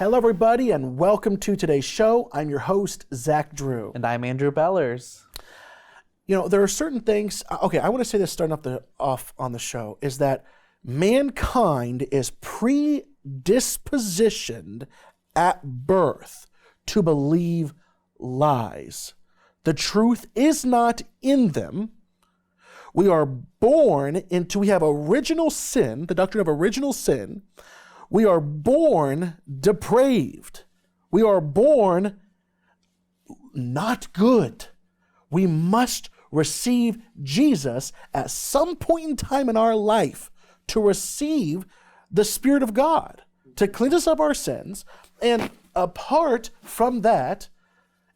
Hello, everybody, and welcome to today's show. I'm your host, Zach Drew. And I'm Andrew Bellers. You know, there are certain things. Okay, I want to say this starting off on the show is that mankind is predispositioned at birth to believe lies. The truth is not in them. We are born into, we have original sin, the doctrine of original sin. We are born depraved. We are born not good. We must receive Jesus at some point in time in our life to receive the Spirit of God, to cleanse us of our sins. And apart from that,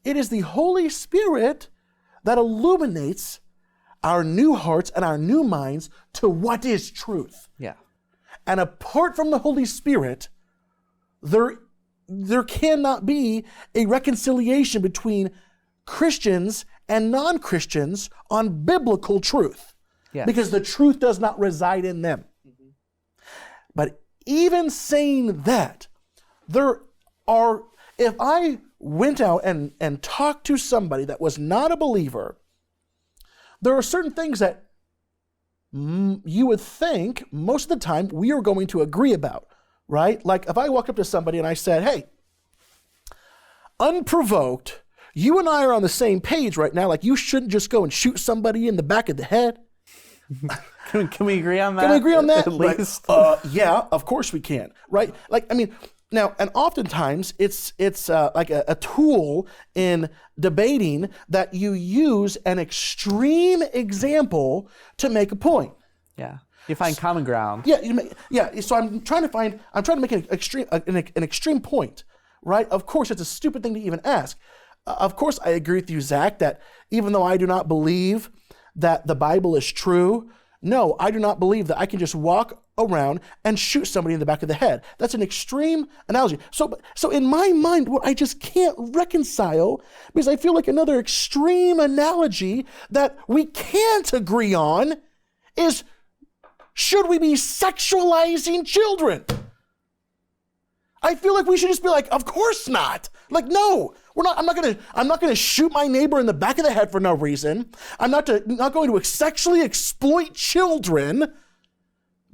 it is the Holy Spirit that illuminates our new hearts and our new minds to what is truth. Yeah. And apart from the Holy Spirit, there cannot be a reconciliation between Christians and non-Christians on biblical truth. Yes. Because the truth does not reside in them. Mm-hmm. But even saying that, if I went out and talked to somebody that was not a believer, there are certain things that you would think most of the time we are going to agree about, right? Like if I walked up to somebody and I said, hey, unprovoked, you and I are on the same page right now. Like you shouldn't just go and shoot somebody in the back of the head. Can we agree on that? Can we agree on that? At least? Yeah, of course we can, right? Like, I mean, now, and oftentimes it's like a tool in debating that you use an extreme example to make a point. Yeah, you find common ground. Yeah. So I'm trying to make an extreme point, right? Of course, it's a stupid thing to even ask. Of course, I agree with you, Zach, that even though I do not believe that the Bible is true, no, I do not believe that I can just walk around and shoot somebody in the back of the head. That's an extreme analogy. So in my mind, what I just can't reconcile, because I feel like another extreme analogy that we can't agree on is, should we be sexualizing children? I feel like we should just be like, of course not. Like, no, we're not. I'm not gonna shoot my neighbor in the back of the head for no reason. I'm not going to sexually exploit children.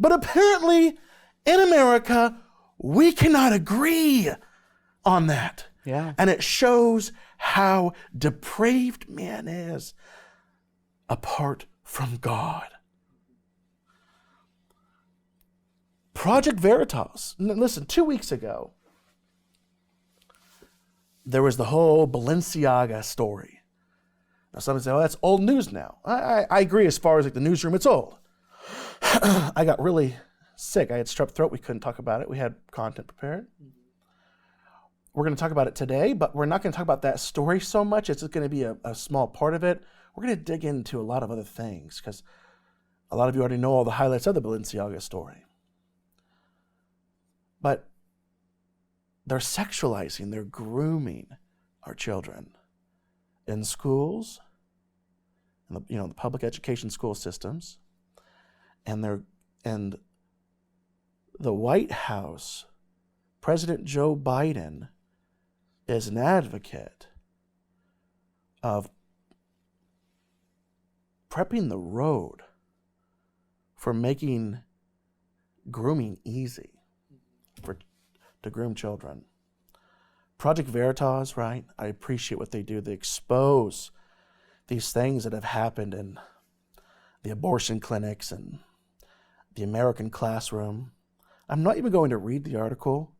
But apparently, in America, we cannot agree on that. Yeah. And it shows how depraved man is apart from God. Project Veritas. Listen, 2 weeks ago, there was the whole Balenciaga story. Now, some say, oh, that's old news now. I agree as far as like the newsroom, it's old. I got really sick. I had strep throat. We couldn't talk about it. We had content prepared. We're going to talk about it today, but we're not going to talk about that story so much. It's going to be a small part of it. We're going to dig into a lot of other things because a lot of you already know all the highlights of the Balenciaga story. But they're sexualizing, they're grooming our children in schools, in the public education school systems. And the White House, President Joe Biden, is an advocate of prepping the road for making grooming easy to groom children. Project Veritas, right? I appreciate what they do. They expose these things that have happened in the abortion clinics and the American classroom. I'm not even going to read the article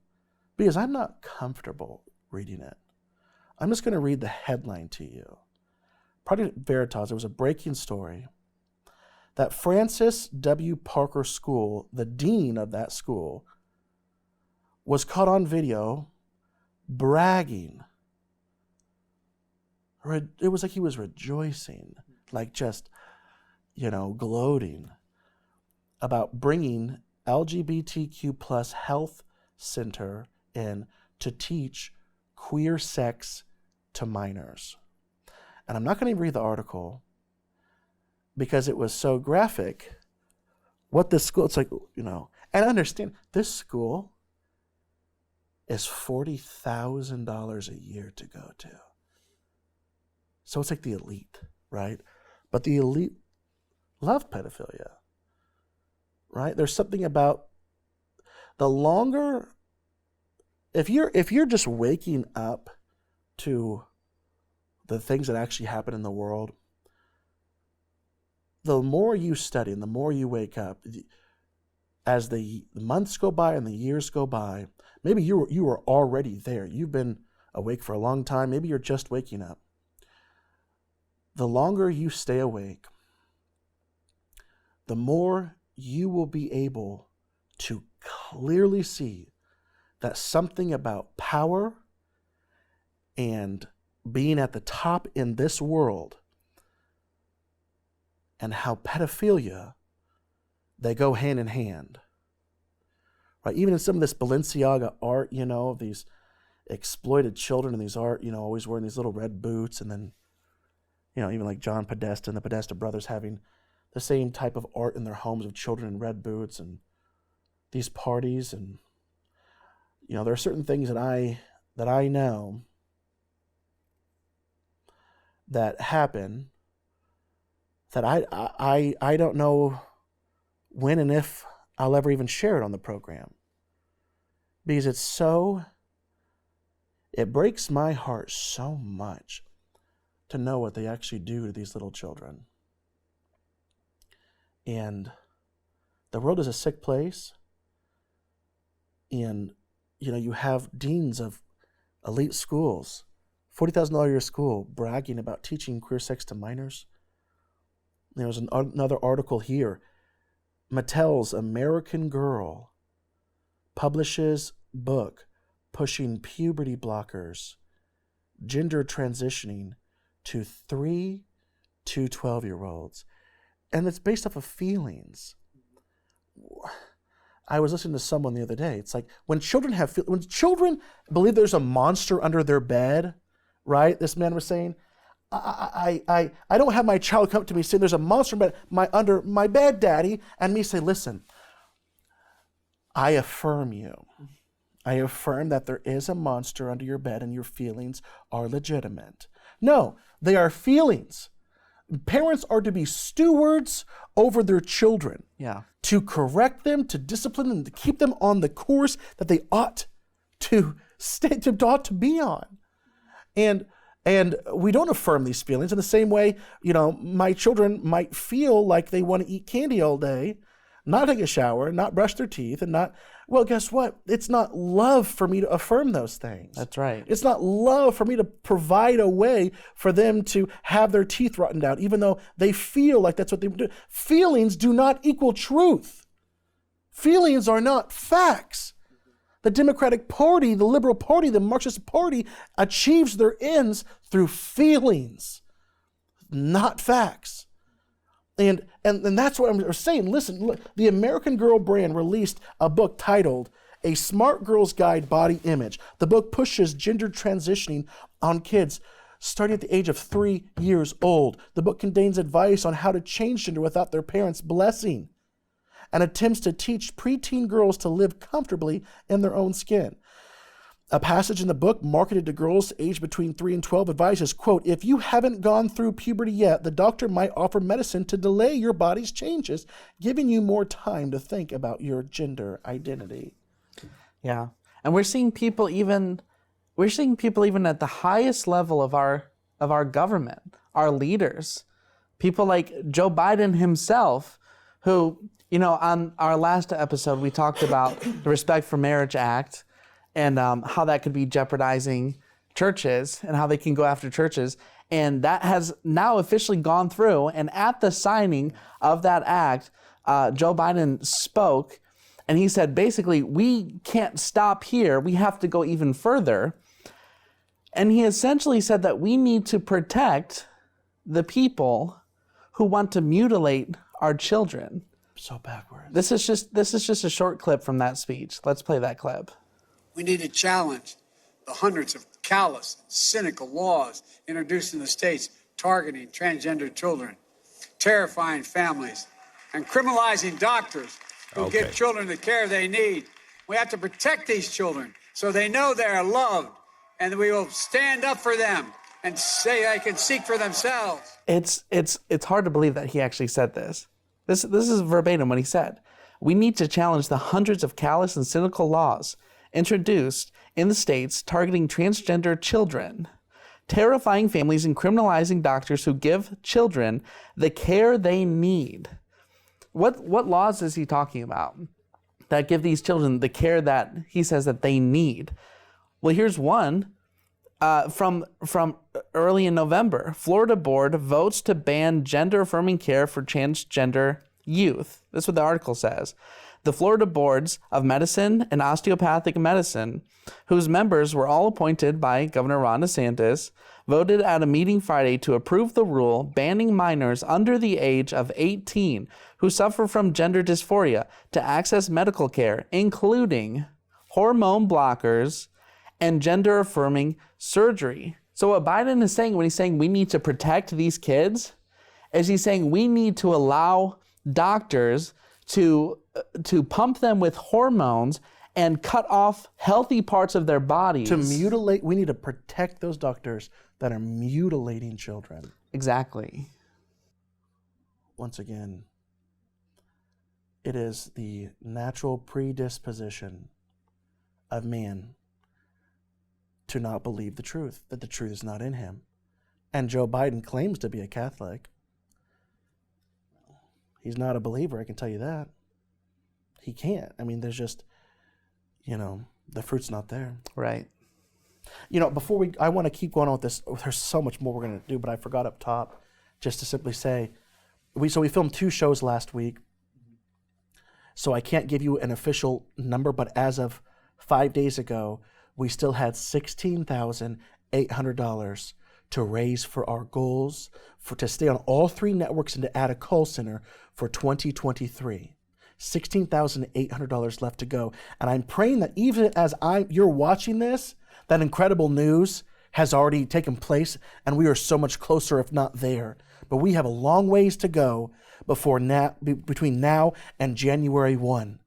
because I'm not comfortable reading it. I'm just going to read the headline to you. Project Veritas, it was a breaking story that Francis W. Parker School, the dean of that school, was caught on video bragging. It was like he was rejoicing, like just, gloating about bringing LGBTQ plus health center in to teach queer sex to minors. And I'm not going to read the article because it was so graphic. What this school, it's like, and understand, this school is $40,000 a year to go to. So it's like the elite, right? But the elite love pedophilia, right? There's something about the longer, if you're just waking up to the things that actually happen in the world, the more you study and the more you wake up, as the months go by and the years go by, maybe you were already there. You've been awake for a long time. Maybe you're just waking up. The longer you stay awake, the more you will be able to clearly see that something about power and being at the top in this world and how pedophilia, they go hand in hand. Right? Even in some of this Balenciaga art, of these exploited children in these art, always wearing these little red boots, and then, even like John Podesta and the Podesta brothers having the same type of art in their homes of children in red boots and these parties. And, there are certain things that I know that happen that I don't know when and if I'll ever even share it on the program. Because it breaks my heart so much to know what they actually do to these little children. And the world is a sick place. And, you have deans of elite schools, $40,000 a year school, bragging about teaching queer sex to minors. There was another article here. Mattel's American Girl publishes book pushing puberty blockers, gender transitioning to 3 to 12-year-olds. And it's based off of feelings. I was listening to someone the other day. It's like when children believe there's a monster under their bed, right? This man was saying, I don't have my child come to me saying there's a monster under my bed, Daddy, and me say, listen, I affirm you. I affirm that there is a monster under your bed and your feelings are legitimate. No, they are feelings. Parents are to be stewards over their children. Yeah. To correct them, to discipline them, to keep them on the course that they ought to be on. And we don't affirm these feelings in the same way, my children might feel like they want to eat candy all day, not take a shower, not brush their teeth, and well, guess what? It's not love for me to affirm those things. That's right. It's not love for me to provide a way for them to have their teeth rotten out, even though they feel like that's what they do. Feelings do not equal truth. Feelings are not facts. The Democratic Party, the Liberal Party, the Marxist Party achieves their ends through feelings, not facts. And that's what I'm saying. Listen, look, the American Girl brand released a book titled A Smart Girl's Guide Body Image. The book pushes gender transitioning on kids starting at the age of 3 years old. The book contains advice on how to change gender without their parents' blessing, and attempts to teach preteen girls to live comfortably in their own skin. A passage in the book marketed to girls aged between 3 and 12 advises, quote, if you haven't gone through puberty yet, the doctor might offer medicine to delay your body's changes, giving you more time to think about your gender identity. Yeah. And we're seeing people even at the highest level of our government, our leaders, people like Joe Biden himself, who, on our last episode, we talked about the Respect for Marriage Act and how that could be jeopardizing churches and how they can go after churches. And that has now officially gone through. And at the signing of that act, Joe Biden spoke, and he said, basically, we can't stop here. We have to go even further. And he essentially said that we need to protect the people who want to mutilate our children. So backwards. This is just a short clip from that speech. Let's play that clip. We need to challenge the hundreds of callous, cynical laws introduced in the states targeting transgender children, terrifying families, and criminalizing doctors who give children the care they need. We have to protect these children so they know they are loved, and we will stand up for them and say they can seek for themselves. It's hard to believe that he actually said this. This is verbatim what he said. We need to challenge the hundreds of callous and cynical laws introduced in the states targeting transgender children, terrifying families and criminalizing doctors who give children the care they need. What laws is he talking about that give these children the care that he says that they need? Well, here's one from early in November. Florida board votes to ban gender-affirming care for transgender youth. That's what the article says. The Florida boards of medicine and osteopathic medicine, whose members were all appointed by Governor Ron DeSantis, voted at a meeting Friday to approve the rule banning minors under the age of 18 who suffer from gender dysphoria to access medical care, including hormone blockers and gender-affirming surgery. So what Biden is saying when he's saying we need to protect these kids is he's saying we need to allow doctors to pump them with hormones and cut off healthy parts of their bodies. To mutilate, we need to protect those doctors that are mutilating children. Exactly. Once again, it is the natural predisposition of man to not believe the truth, that the truth is not in him. And Joe Biden claims to be a Catholic. He's not a believer, I can tell you that. He can't. I mean, there's just, the fruit's not there. Right. I want to keep going on with this. There's so much more we're going to do, but I forgot up top just to simply say, we filmed 2 shows last week. So I can't give you an official number, but as of 5 days ago, we still had $16,800 to raise for our goals, to stay on all 3 networks and to add a call center for 2023. $16,800 left to go. And I'm praying that even as you're watching this, that incredible news has already taken place and we are so much closer, if not there. But we have a long ways to go between now and January 1.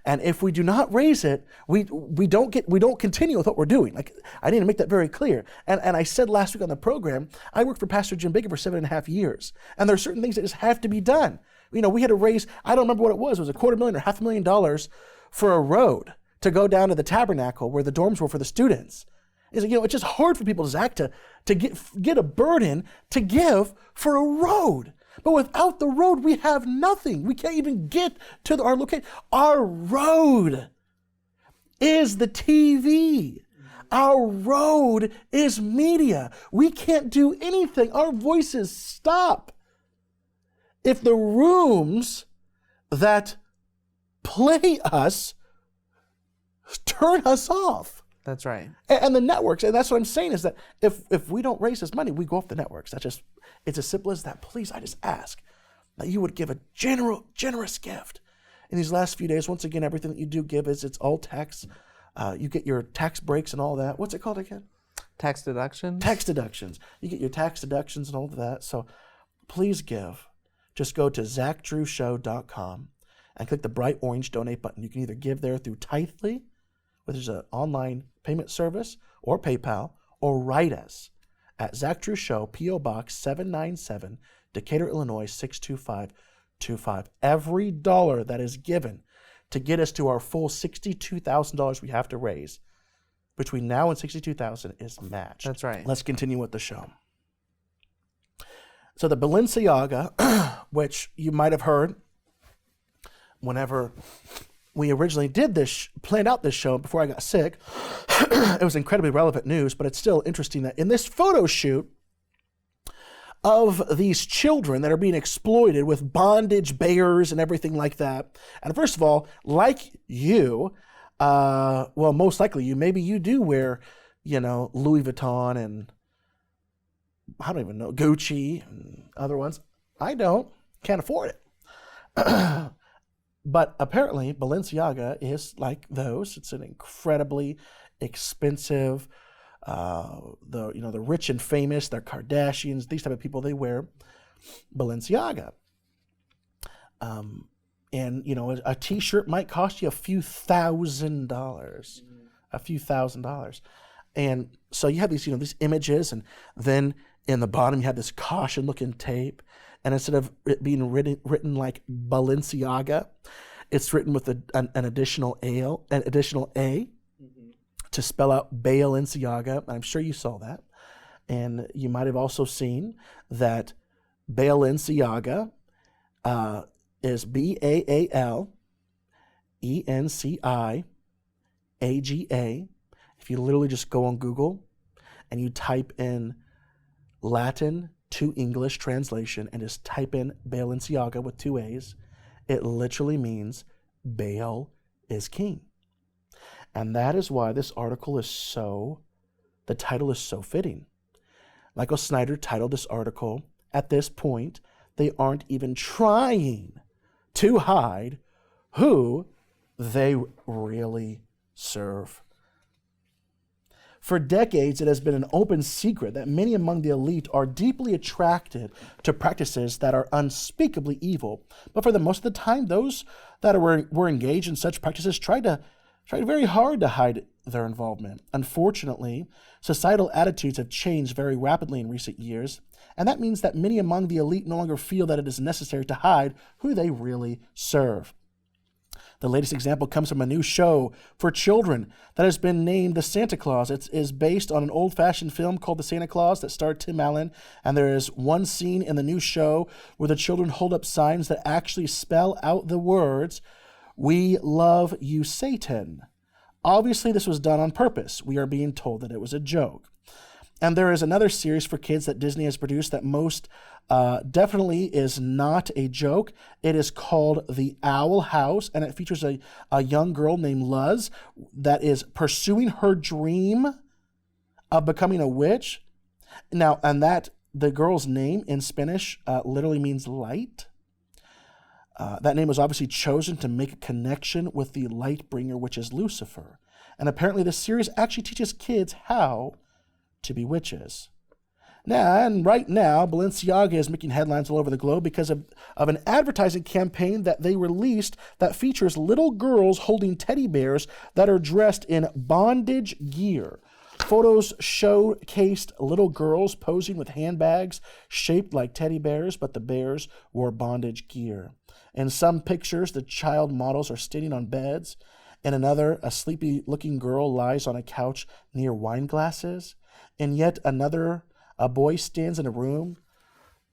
And if we do not raise it, we don't continue with what we're doing. Like, I need to make that very clear. And I said last week on the program, I worked for Pastor Jim Biggin for 7.5 years. And there are certain things that just have to be done. We had to raise, I don't remember what it was $250,000 or $500,000 for a road to go down to the tabernacle where the dorms were for the students. It's just hard for people, Zach, to get a burden to give for a road. But without the road, we have nothing. We can't even get to our location. Our road is the TV. Our road is media. We can't do anything. Our voices stop if the rooms that play us turn us off. That's right. And the networks, and that's what I'm saying, is that if we don't raise this money, we go off the networks. It's as simple as that. Please, I just ask that you would give a generous gift. In these last few days, once again, everything that you do give it's all tax. You get your tax breaks and all that. What's it called again? Tax deductions? Tax deductions. You get your tax deductions and all of that. So please give. Just go to ZachDrewShow.com and click the bright orange donate button. You can either give there through Tithely, which is an online payment service, or PayPal, or write us at Zach Drew Show, P.O. Box 797, Decatur, Illinois 62525. Every dollar that is given to get us to our full $62,000 we have to raise between now and $62,000 is matched. That's right. Let's continue with the show. So the Balenciaga, which you might have heard whenever we originally planned out this show before I got sick, it was incredibly relevant news, but it's still interesting that in this photo shoot of these children that are being exploited with bondage bears and everything like that, and first of all, like you, most likely maybe you do wear, Louis Vuitton and I don't even know, Gucci and other ones. I don't, can't afford it. But apparently, Balenciaga is like those. It's an incredibly expensive. The rich and famous, they're Kardashians, these type of people. They wear Balenciaga. And a T-shirt might cost you a few $1,000s. a few $1,000s. And so you have these, these images, and then in the bottom you have this caution-looking tape, and instead of it being written like Balenciaga, it's written with an additional A, to spell out Balenciaga. I'm sure you saw that, and you might have also seen that Balenciaga is Balenciaga. If you literally just go on Google and you type in Latin to English translation and just type in Balenciaga with 2 A's, it literally means Baal is king. And that is why this article the title is so fitting. Michael Snyder titled this article, "At this point, they aren't even trying to hide who they really serve." For decades, it has been an open secret that many among the elite are deeply attracted to practices that are unspeakably evil. But for the most of the time, those that were engaged in such practices tried very hard to hide their involvement. Unfortunately, societal attitudes have changed very rapidly in recent years, and that means that many among the elite no longer feel that it is necessary to hide who they really serve. The latest example comes from a new show for children that has been named The Santa Claus. It is based on an old-fashioned film called The Santa Claus that starred Tim Allen, and there is one scene in the new show where the children hold up signs that actually spell out the words, "We love you, Satan." Obviously, this was done on purpose. We are being told that it was a joke. And there is another series for kids that Disney has produced that most definitely is not a joke. It is called The Owl House, and it features a young girl named Luz that is pursuing her dream of becoming a witch. Now, and that the girl's name in Spanish literally means light. That name was obviously chosen to make a connection with the light bringer, which is Lucifer. And apparently this series actually teaches kids how to be witches. Right now, Balenciaga is making headlines all over the globe because of an advertising campaign that they released that features little girls holding teddy bears that are dressed in bondage gear. Photos showcased little girls posing with handbags shaped like teddy bears, but the bears wore bondage gear. In some pictures, the child models are standing on beds. In another, a sleepy-looking girl lies on a couch near wine glasses. In yet another, a boy stands in a room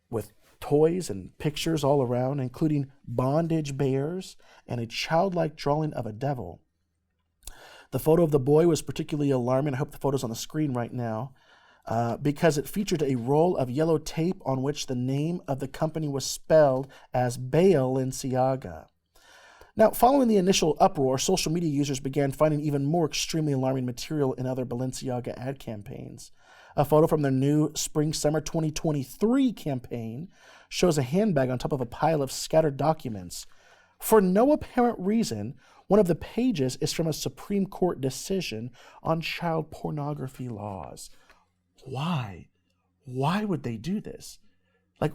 with toys and pictures all around, including bondage bears and a childlike drawing of a devil. The photo of the boy was particularly alarming. I hope the photo's on the screen right now, because it featured a roll of yellow tape on which the name of the company was spelled as Balenciaga. Now, following the initial uproar, social media users began finding even more extremely alarming material in other Balenciaga ad campaigns. A photo from their new Spring-Summer 2023 campaign shows a handbag on top of a pile of scattered documents. For no apparent reason, one of the pages is from a Supreme Court decision on child pornography laws. Why? Why would they do this? Like,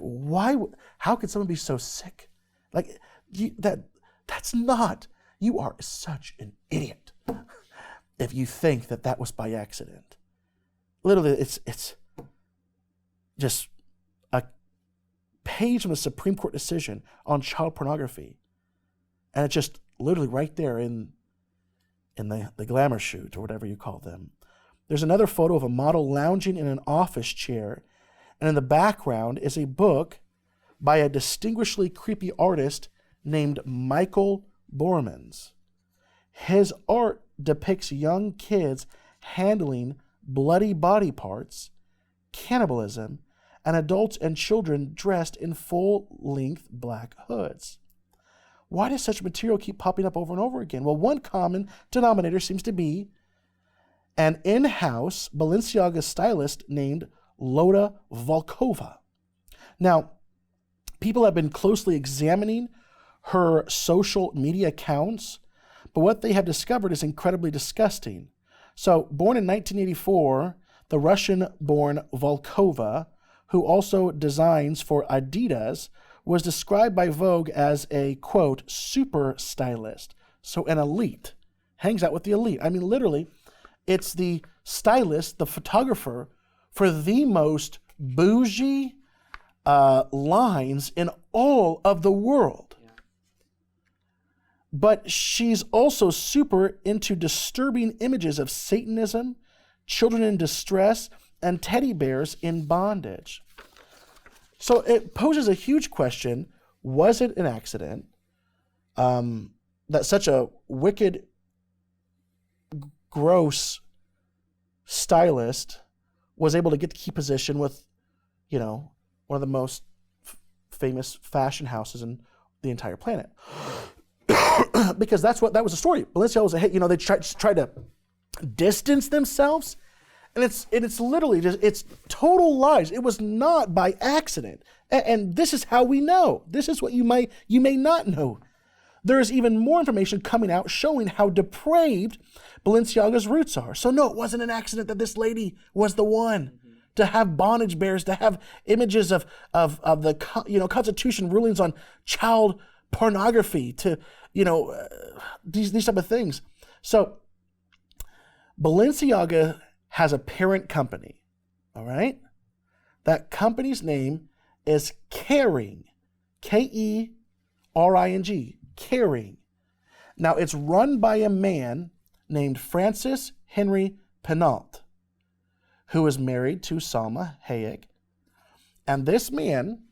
how could someone be so sick? Like, that's not, you are such an idiot if you think that was by accident. Literally, it's just a page from a Supreme Court decision on child pornography. And it's just literally right there in the glamour shoot or whatever you call them. There's another photo of a model lounging in an office chair, and in the background is a book by a distinguishedly creepy artist named Michael Bormans. His art depicts young kids handling bloody body parts, cannibalism, and adults and children dressed in full-length black hoods. Why does such material keep popping up over and over again? Well, one common denominator seems to be an in-house Balenciaga stylist named Loda Volkova. Now, people have been closely examining her social media accounts, but what they have discovered is incredibly disgusting. So, born in 1984, the Russian-born Volkova, who also designs for Adidas, was described by Vogue as a, quote, super stylist. So an elite, hangs out with the elite. I mean, literally, It's the stylist, the photographer for the most bougie lines in all of the world. Yeah. But she's also super into disturbing images of Satanism, children in distress, and teddy bears in bondage. So it poses a huge question. Was it an accident that such a wicked, gross stylist was able to get to key position with, one of the most famous fashion houses in the entire planet? Because that was the story. Balenciaga was they tried to distance themselves, and it's literally just, it's total lies. It was not by accident, and this is how we know. This is what you may not know. There is even more information coming out showing how depraved Balenciaga's roots are. So no, it wasn't an accident that this lady was the one to have bondage bears, to have images of the Constitution rulings on child pornography, to these type of things. So Balenciaga has a parent company, all right? That company's name is Kering, Kering, Kering. Now, it's run by a man named Francis Henry Pinault, who is married to Salma Hayek. And this man,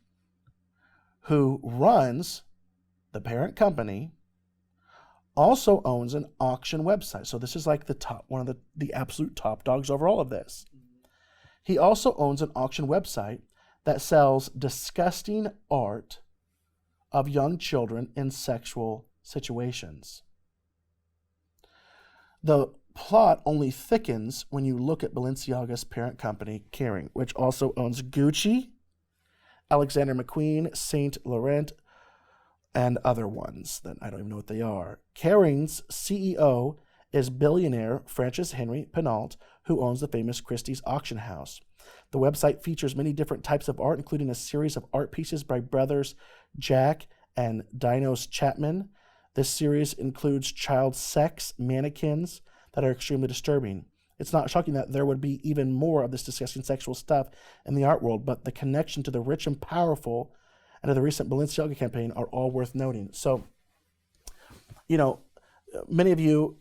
who runs the parent company, also owns an auction website. So this is like one of the absolute top dogs over all of this. He also owns an auction website that sells disgusting art of young children in sexual situations. The plot only thickens when you look at Balenciaga's parent company, Kering, which also owns Gucci, Alexander McQueen, Saint Laurent, and other ones that I don't even know what they are. Kering's CEO is billionaire Francis Henry Pinault, who owns the famous Christie's auction house. The website features many different types of art, including a series of art pieces by brothers Jack and Dinos Chapman. This series includes child sex mannequins that are extremely disturbing. It's not shocking that there would be even more of this disgusting sexual stuff in the art world, but the connection to the rich and powerful and to the recent Balenciaga campaign are all worth noting. So, many of you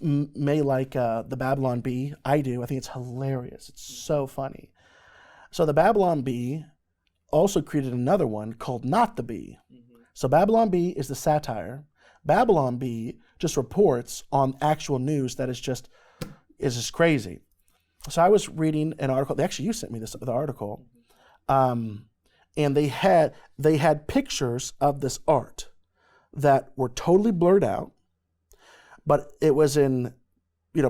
may like the Babylon Bee. I do. I think it's hilarious. It's so funny. So the Babylon Bee also created another one called Not the Bee. So Babylon Bee is the satire. Babylon Bee just reports on actual news that is just crazy. So I was reading an article. Actually, you sent me the article. And they had pictures of this art that were totally blurred out, but it was in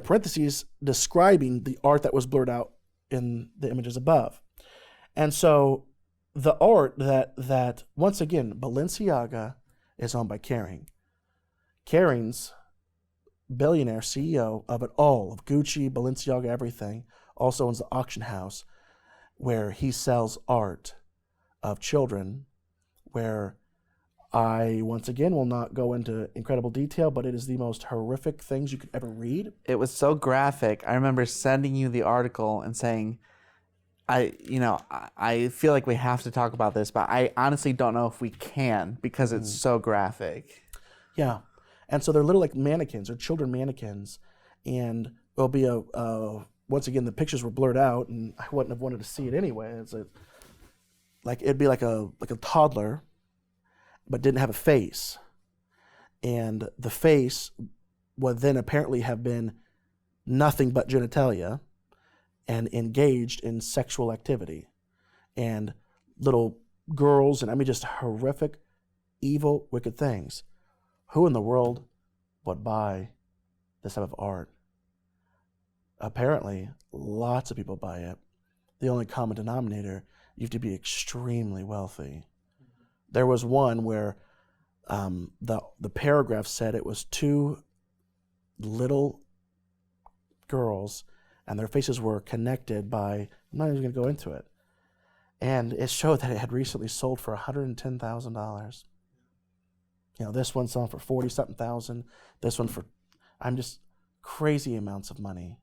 parentheses describing the art that was blurred out in the images above. And so the art that once again Balenciaga is owned by Kering. Kering's billionaire CEO of it all, of Gucci, Balenciaga, everything, also owns the auction house where he sells art of children, where I, once again, will not go into incredible detail, but it is the most horrific things you could ever read. It was so graphic. I remember sending you the article and saying, I feel like we have to talk about this, but I honestly don't know if we can because it's so graphic. Yeah. And so they're little like mannequins or children mannequins. And there'll be once again, the pictures were blurred out and I wouldn't have wanted to see it anyway. It'd be like a toddler, but didn't have a face. And the face would then apparently have been nothing but genitalia and engaged in sexual activity. And little girls, and just horrific, evil, wicked things. Who in the world would buy this type of art? Apparently, lots of people buy it. The only common denominator, you have to be extremely wealthy. There was one where the paragraph said it was two little girls and their faces were connected by, I'm not even going to go into it. And it showed that it had recently sold for $110,000. This one selling for 40-something thousand. This one for, crazy amounts of money.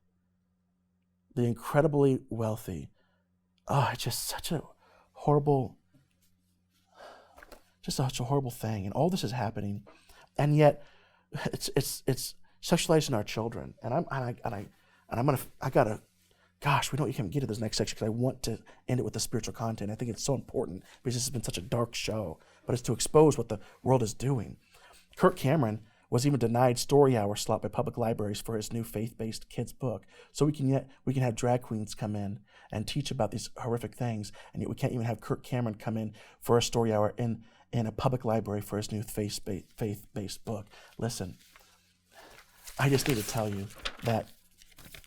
the incredibly wealthy. Oh, it's just such a horrible, thing. And all this is happening, and yet it's sexualizing our children. And gosh, we don't even get to this next section because I want to end it with the spiritual content. I think it's so important because this has been such a dark show, but it's to expose what the world is doing. Kirk Cameron was even denied story hour slot by public libraries for his new faith-based kids book. So we can have drag queens come in and teach about these horrific things, and yet we can't even have Kirk Cameron come in for a story hour in a public library for his new faith-based book. Listen, I just need to tell you that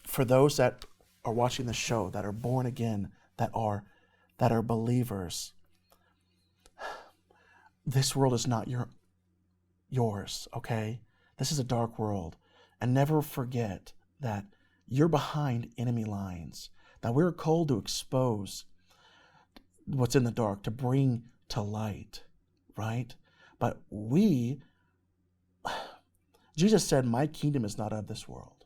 for those that are watching the show, that are born again, that are believers, this world is not yours, okay? This is a dark world. And never forget that you're behind enemy lines. That we're called to expose what's in the dark, to bring to light, right? But Jesus said, my kingdom is not of this world,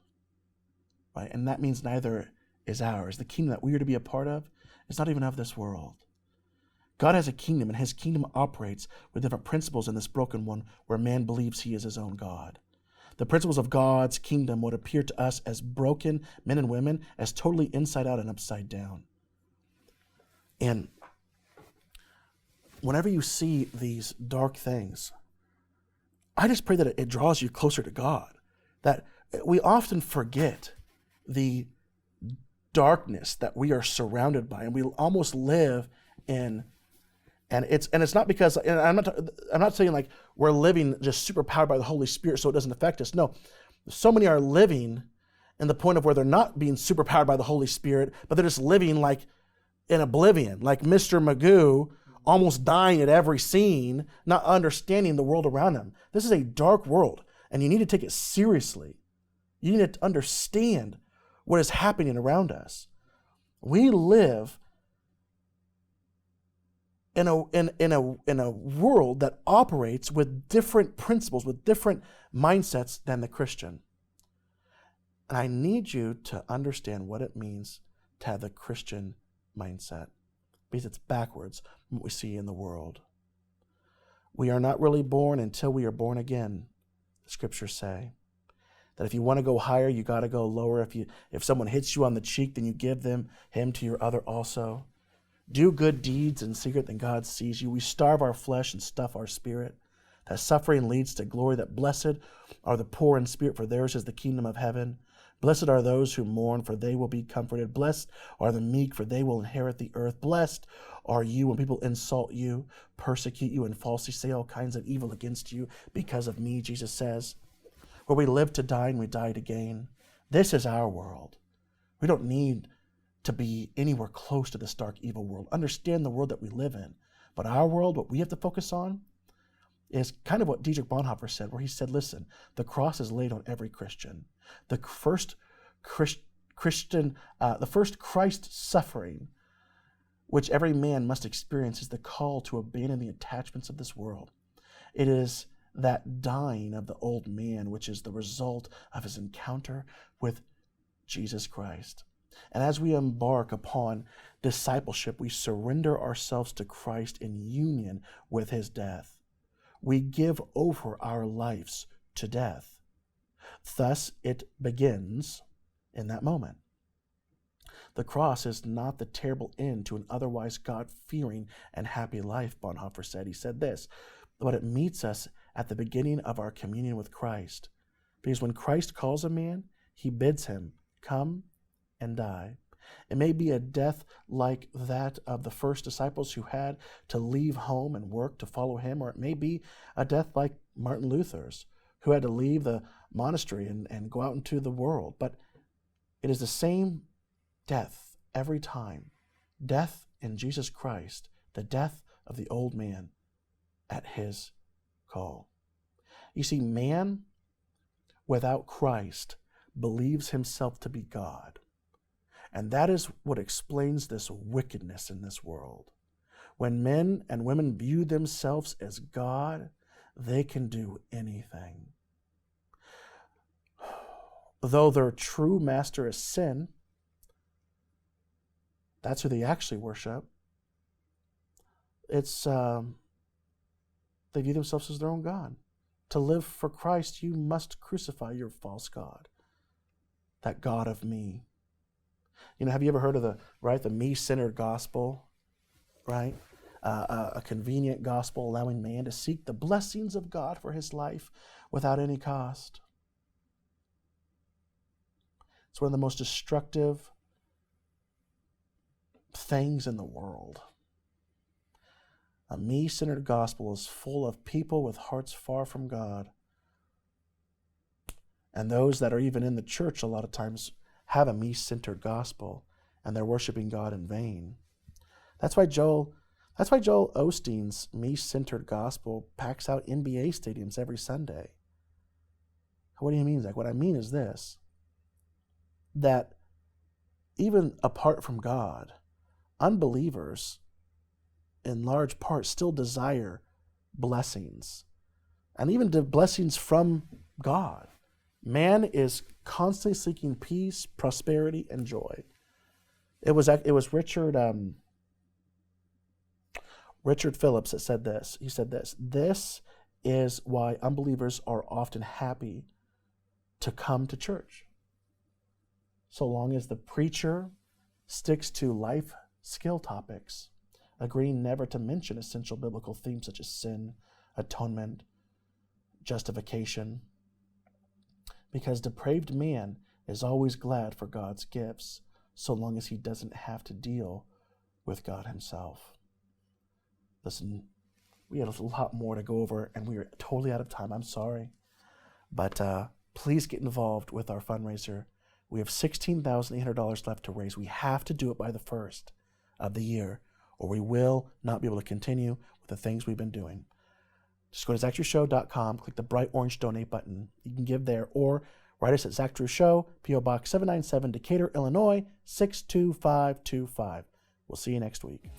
right? And that means neither is ours. The kingdom that we are to be a part of is not even of this world. God has a kingdom, and his kingdom operates with different principles in this broken one where man believes he is his own God. The principles of God's kingdom would appear to us as broken men and women, as totally inside out and upside down. And whenever you see these dark things, I just pray that it draws you closer to God. That we often forget the darkness that we are surrounded by, and we almost live in. And it's not because, and I'm not saying like we're living just super powered by the Holy Spirit so it doesn't affect us. No, so many are living in the point of where they're not being super powered by the Holy Spirit, but they're just living like in oblivion, like Mr. Magoo, almost dying at every scene, not understanding the world around them. This is a dark world, and you need to take it seriously. You need to understand what is happening around us. We live in a world that operates with different principles, with different mindsets than the Christian. And I need you to understand what it means to have the Christian mindset, because it's backwards from what we see in the world. We are not really born until we are born again, the scriptures say. That if you want to go higher, you got to go lower. If someone hits you on the cheek, then you give him to your other also. Do good deeds in secret, then God sees you. We starve our flesh and stuff our spirit. That suffering leads to glory. That blessed are the poor in spirit, for theirs is the kingdom of heaven. Blessed are those who mourn, for they will be comforted. Blessed are the meek, for they will inherit the earth. Blessed are you when people insult you, persecute you, and falsely say all kinds of evil against you because of me, Jesus says. Where we live to die and we die to gain. This is our world. We don't need to be anywhere close to this dark, evil world. Understand the world that we live in. But our world, what we have to focus on, is kind of what Dietrich Bonhoeffer said, where he said, listen, the cross is laid on every Christian. The first Christ suffering, which every man must experience, is the call to abandon the attachments of this world. It is that dying of the old man, which is the result of his encounter with Jesus Christ. And as we embark upon discipleship, we surrender ourselves to Christ in union with his death. We give over our lives to death. Thus, it begins in that moment. The cross is not the terrible end to an otherwise God-fearing and happy life, Bonhoeffer said. He said this, but it meets us at the beginning of our communion with Christ. Because when Christ calls a man, he bids him come and die. It may be a death like that of the first disciples who had to leave home and work to follow him, or it may be a death like Martin Luther's, who had to leave the monastery and go out into the world. But it is the same death every time. Death in Jesus Christ, the death of the old man at his call. You see, man without Christ believes himself to be God. And that is what explains this wickedness in this world. When men and women view themselves as God, they can do anything. Though their true master is sin, That's who they actually worship. It's they view themselves as their own God. To live for Christ, you must crucify your false God, that God of me. Have you ever heard of the me-centered gospel, right? A convenient gospel allowing man to seek the blessings of God for his life without any cost. It's one of the most destructive things in the world. A me-centered gospel is full of people with hearts far from God. And those that are even in the church a lot of times have a me-centered gospel, and they're worshiping God in vain. That's why Joel Osteen's me-centered gospel packs out NBA stadiums every Sunday. What do you mean, Zach? What I mean is this, that even apart from God, unbelievers in large part still desire blessings, and even the blessings from God. Man is constantly seeking peace, prosperity, and joy. It was Richard Phillips that said this. He said this: "This is why unbelievers are often happy to come to church, so long as the preacher sticks to life skill topics, agreeing never to mention essential biblical themes such as sin, atonement, justification. Because depraved man is always glad for God's gifts, so long as he doesn't have to deal with God himself." Listen, we had a lot more to go over, and we are totally out of time. I'm sorry. But please get involved with our fundraiser. We have $16,800 left to raise. We have to do it by the 1st of the year, or we will not be able to continue with the things we've been doing. Just go to ZachDrewShow.com, click the bright orange donate button. You can give there, or write us at Zach Drew Show, P.O. Box 797, Decatur, Illinois, 62525. We'll see you next week.